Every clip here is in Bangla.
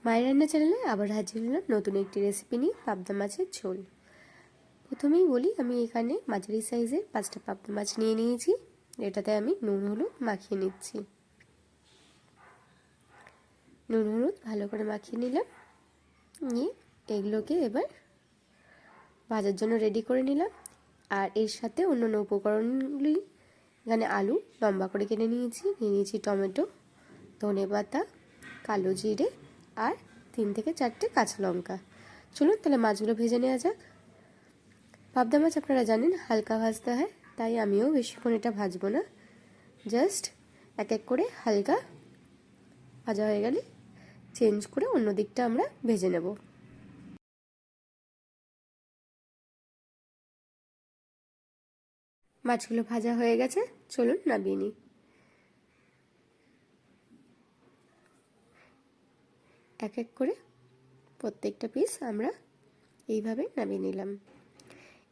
মায়ের রান্না চ্যানেলে আবার হাজির হলাম নতুন একটি রেসিপি নিয়ে, পাবদা মাছের ঝোল। প্রথমেই বলি, আমি এখানে মাঝারি সাইজের 5টা পাবদা মাছ নিয়ে নিয়েছি। এটাতে আমি নুন হলুদ মাখিয়ে নিচ্ছি। নুন হলুদ ভালো করে মাখিয়ে নিলাম, নিয়ে এগুলোকে এবার ভাজার জন্য রেডি করে নিলাম। আর এর সাথে অন্যান্য উপকরণগুলি, এখানে আলু লম্বা করে কেটে নিয়েছি, নিয়ে নিয়েছি টমেটো, ধনেপাতা, কালো জিরে আর 3 থেকে 4টে কাঁচা লঙ্কা। চলুন তাহলে মাছগুলো ভেজে নেওয়া যাক। পাবদা মাছ আপনারা জানেন হালকা ভাজতে হয়, তাই আমিও বেশিক্ষণ এটা ভাজবো না। জাস্ট এক এক করে হালকা ভাজা হয়ে গেলে চেঞ্জ করে অন্য দিকটা আমরা ভেজে নেব। মাছগুলো ভাজা হয়ে গেছে, চলুন নামিয়ে নিই। এক এক করে প্রত্যেকটা পিস আমরা এইভাবে নামিয়ে নিলাম।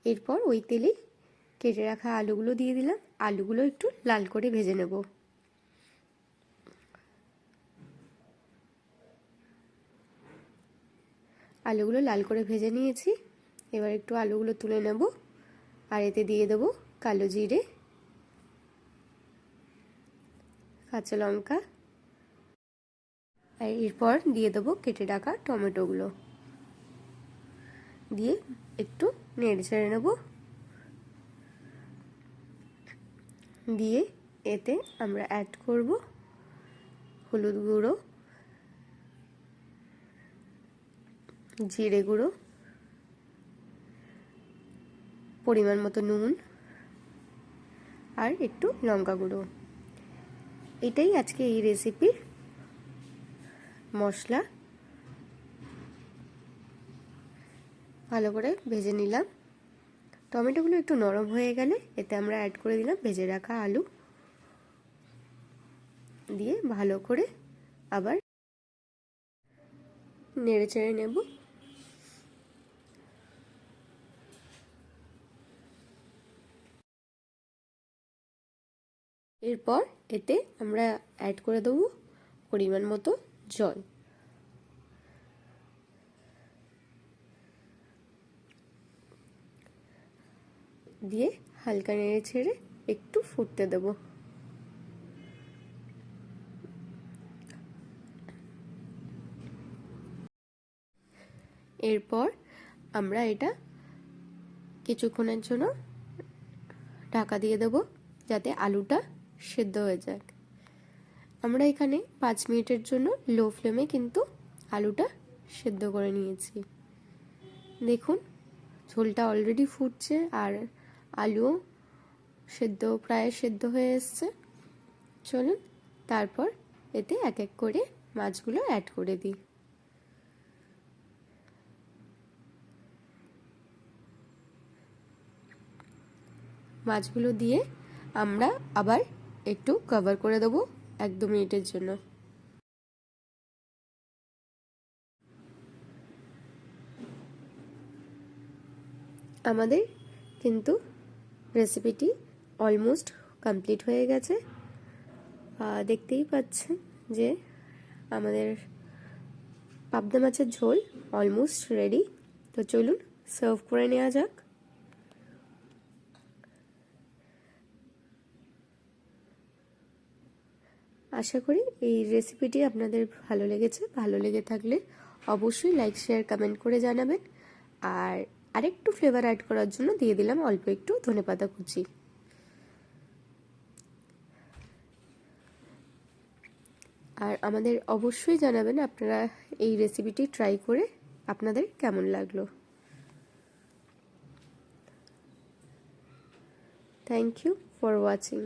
এরপর ওই তেলেই কেটে রাখা আলুগুলো দিয়ে দিলাম। আলুগুলো একটু লাল করে ভেজে নেব। আলুগুলো লাল করে ভেজে নিয়েছি। এবার একটু আলুগুলো তুলে নেব আর এতে দিয়ে দেব কালো জিরে, কাঁচা লঙ্কা, আর এরপর দিয়ে দেবো কেটে রাখা টমেটোগুলো। দিয়ে একটু নেড়ে চেড়ে নেব। দিয়ে এতে আমরা অ্যাড করব হলুদ গুঁড়ো, জিরে গুঁড়ো, পরিমাণ মতো নুন আর একটু লঙ্কা গুঁড়ো। এটাই আজকে এই রেসিপির মশলা। ভালো করে ভেজে নিলাম। টমেটোগুলো একটু নরম হয়ে গেলে এতে আমরা অ্যাড করে দিলাম ভেজে রাখা আলু। দিয়ে ভালো করে আবার নেড়ে চেড়ে নেব। এরপর এতে আমরা অ্যাড করে দেবো পরিমাণ মতো জল। দিয়ে হালকা নেড়ে ছেড়ে একটু ফুটতে দেব। এরপর আমরা এটা কিছুক্ষণের জন্য ঢাকা দিয়ে দেব, যাতে আলুটা সেদ্ধ হয়ে যাক। আমরা এখানে 5 মিনিটের জন্য লো ফ্লেমে কিন্তু আলুটা সেদ্ধ করে নিয়েছি। দেখুন ঝোলটা অলরেডি ফুটছে আর আলুও প্রায় সেদ্ধ হয়ে এসছে। চলুন তারপর এতে এক এক করে মাছগুলো অ্যাড করে দিই। মাছগুলো দিয়ে আমরা আবার একটু কভার করে দেবো 1-2 মিনিটের জন্য। আমাদের কিন্তু রেসিপিটি অলমোস্ট কমপ্লিট হয়ে গেছে। দেখতেই পাচ্ছেন যে আমাদের পাবদা মাছের ঝোল অলমোস্ট রেডি। তো চলুন সার্ভ করে নেওয়া যাক। আশা করি এই রেসিপিটি আপনাদের ভালো লেগেছে। ভালো লেগে থাকলে অবশ্যই লাইক, শেয়ার, কমেন্ট করে জানাবেন। আর আরেকটু ফ্লেভার অ্যাড করার জন্য দিয়ে দিলাম অল্প একটু ধনেপাতা কুচি। আর আমাদের অবশ্যই জানাবেন আপনারা এই রেসিপিটি ট্রাই করে আপনাদের কেমন লাগলো। Thank you for watching.